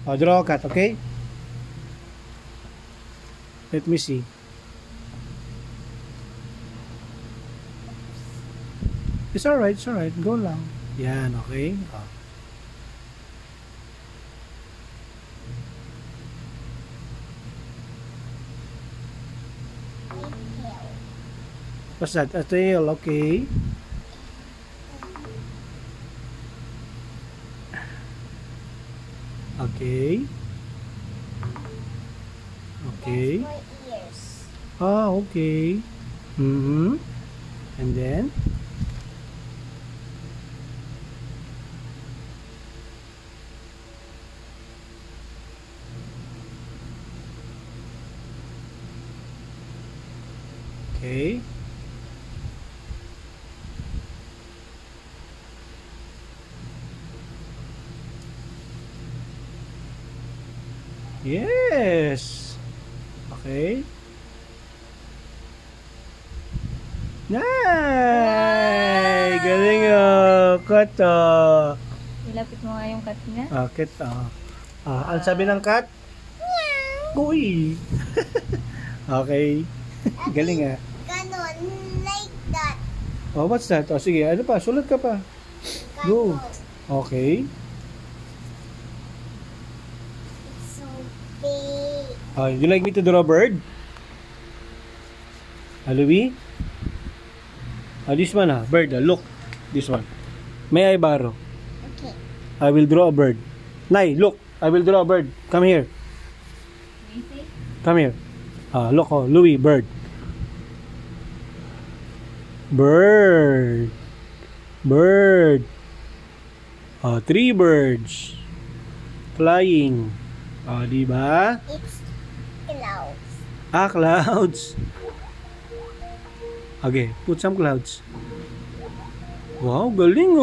Draw a cat, okay? Let me see. It's alright, it's alright. Go lang. Yan, okay? What's that? A tail, okay. Okay. Okay. That's for ears. Ah, okay. And then? Okay. Yes. Okay. Nay! Galing kat. Ilapit mo nga yung cat niya. Kat. Ang sabi ng cat? Meow. Uy. Okay. Galing Ganon, like that. Oh, what's that? Oh, sige. Ano pa? Sulat ka pa. Go. Okay. It's so big. You like me to draw a bird? Louis? This one bird. Look. This one. May I borrow? Okay. I will draw a bird. Nay, look. I will draw a bird. Come here. Come here. Look, Louis, bird. Bird. Bird. 3 birds. Flying. Diba? It's clouds. Clouds. Okay, put some clouds. Wow, galing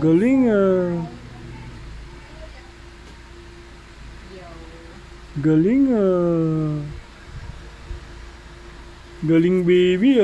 Galing Galing Galing baby